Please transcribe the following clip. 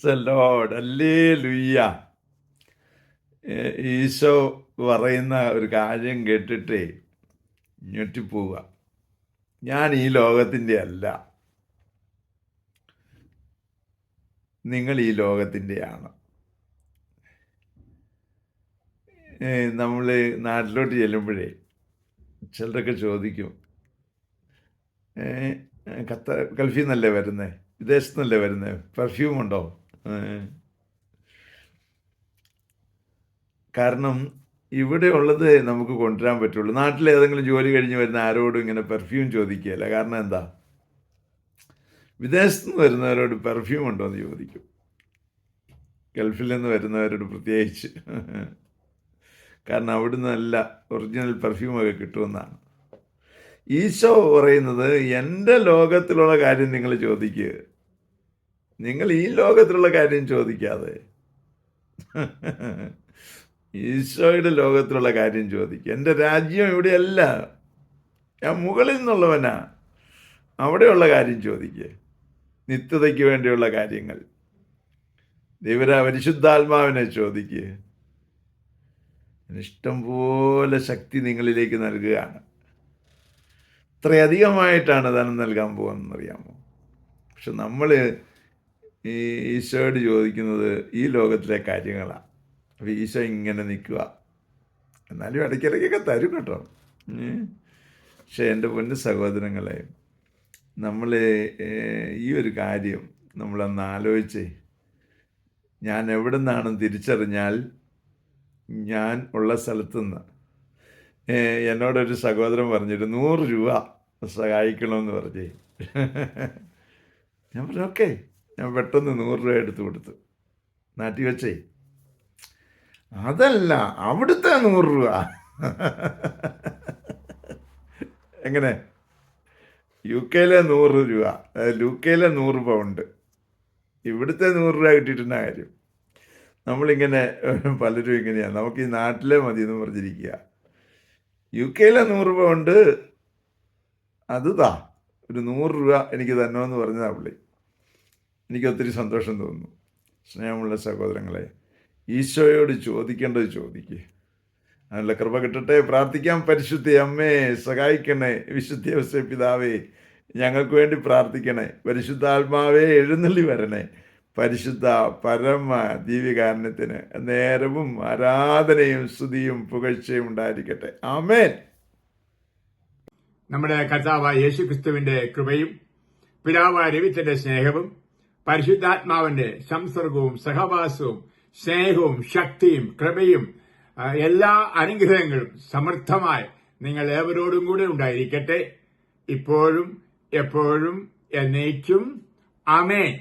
Price the lord, hallelujah. Isho പറയുന്ന ഒരു കാര്യം കേട്ടിട്ടേ ഞെട്ടിപ്പോവുക. ഞാൻ ഈ ലോകത്തിൻ്റെ അല്ല, നിങ്ങൾ ഈ ലോകത്തിൻ്റെയാണ്. നമ്മൾ നാട്ടിലോട്ട് ചെല്ലുമ്പോഴേ ചിലരൊക്കെ ചോദിക്കും, ഗൾഫിൽ നിന്നല്ലേ വരുന്നത്, വിദേശത്തു നിന്നല്ലേ വരുന്നത്, പെർഫ്യൂം ഉണ്ടോ? കാരണം ഇവിടെ ഉള്ളത് നമുക്ക് കൊണ്ടുവരാൻ പറ്റുള്ളൂ. നാട്ടിൽ ഏതെങ്കിലും ജോലി കഴിഞ്ഞ് വരുന്ന ആരോടും ഇങ്ങനെ പെർഫ്യൂം ചോദിക്കുകയില്ല. കാരണം എന്താ? വിദേശത്തു നിന്ന് വരുന്നവരോട് പെർഫ്യൂം ഉണ്ടോ എന്ന് ചോദിക്കും. ഗൾഫിൽ നിന്ന് വരുന്നവരോട് പ്രത്യേകിച്ച്. കാരണം അവിടുന്ന് നല്ല ഒറിജിനൽ പെർഫ്യൂമൊക്കെ കിട്ടുമെന്നാണ്. ഈശോ പറയുന്നത്, എൻ്റെ ലോകത്തിലുള്ള കാര്യം നിങ്ങൾ ചോദിക്കുക, നിങ്ങൾ ഈ ലോകത്തിലുള്ള കാര്യം ചോദിക്കാതെ ഈശോയുടെ ലോകത്തിലുള്ള കാര്യം ചോദിക്കുക. എൻ്റെ രാജ്യം ഇവിടെയല്ല, ഞാൻ മുകളിൽ നിന്നുള്ളവനാ, അവിടെയുള്ള കാര്യം ചോദിക്കുക. നിത്യതയ്ക്ക് വേണ്ടിയുള്ള കാര്യങ്ങൾ, പരിശുദ്ധാത്മാവിനെ ചോദിക്കുക. ഇഷ്ടംപോലെ ശക്തി നിങ്ങളിലേക്ക് നൽകുകയാണ്. ഇത്രയധികമായിട്ടാണ് ധനം നൽകാൻ പോകുന്നതെന്നറിയാമോ? പക്ഷെ നമ്മൾ ഈ ഈശോയോട് ചോദിക്കുന്നത് ഈ ലോകത്തിലെ കാര്യങ്ങളാണ്. അപ്പോൾ ഈശോ ഇങ്ങനെ നിൽക്കുക, എന്നാലും ഇടയ്ക്കിടയ്ക്കൊക്കെ തരും കേട്ടോ. പക്ഷെ എൻ്റെ പൊന്നു സഹോദരങ്ങളെ, നമ്മൾ ഈ ഒരു കാര്യം നമ്മളൊന്ന് ആലോചിച്ച്, ഞാൻ എവിടെ നിന്നാണെന്ന് തിരിച്ചറിഞ്ഞാൽ ഞാൻ ഉള്ള സ്ഥലത്തുനിന്ന് എന്നോടൊരു സഹോദരൻ പറഞ്ഞിട്ട് 100 രൂപ സഹായിക്കണമെന്ന് പറഞ്ഞേ. ഞാൻ പറഞ്ഞു ഓക്കെ. ഞാൻ പെട്ടെന്ന് 100 രൂപ എടുത്തു കൊടുത്തു. നാട്ടി വെച്ചേ, അതല്ല അവിടുത്തെ 100 രൂപ. എങ്ങനെ? UK 100 രൂപ, UK 100 പൗണ്ട്, ഇവിടുത്തെ 100 രൂപ കിട്ടിയിട്ടുള്ള കാര്യം. നമ്മളിങ്ങനെ പലരും ഇങ്ങനെയാണ്, നമുക്ക് ഈ നാട്ടിലെ മതി എന്ന് പറഞ്ഞിരിക്കുക. UK 100 പൗണ്ട്, അത് ഒരു 100 രൂപ എനിക്ക് തന്നെന്ന് പറഞ്ഞതാ പുള്ളി. എനിക്ക് ഒത്തിരി സന്തോഷം തോന്നുന്നു. സ്നേഹമുള്ള സഹോദരങ്ങളെ, ഈശോയോട് ചോദിക്കേണ്ടത് ചോദിക്കുക. അതിനുള്ള കൃപ കിട്ടട്ടെ. പ്രാർത്ഥിക്കാം. പരിശുദ്ധ അമ്മേ സഹായിക്കണേ. വിശുദ്ധ ഔസേപ്പ് പിതാവേ ഞങ്ങൾക്ക് വേണ്ടി പ്രാർത്ഥിക്കണേ. പരിശുദ്ധാത്മാവേ എഴുന്നള്ളി വരണേ. പരിശുദ്ധ പരമ ദീവികാരണത്തിന് നേരവും ആരാധനയും സ്തുതിയും പുകഴ്ചയും ഉണ്ടായിരിക്കട്ടെ. ആമേൻ. നമ്മുടെ കർത്താവായ യേശുക്രിസ്തുവിന്റെ കൃപയും പിതാവായ ദൈവത്തിന്റെ സ്നേഹവും പരിശുദ്ധാത്മാവിന്റെ സംസർഗവും സഹവാസവും സ്നേഹവും ശക്തിയും കൃപയും എല്ലാ അനുഗ്രഹങ്ങളും സമൃദ്ധമായി നിങ്ങൾ ഏവരോടും കൂടെ ഉണ്ടായിരിക്കട്ടെ, ഇപ്പോഴും എപ്പോഴും എന്നേക്കും. ആമേൻ.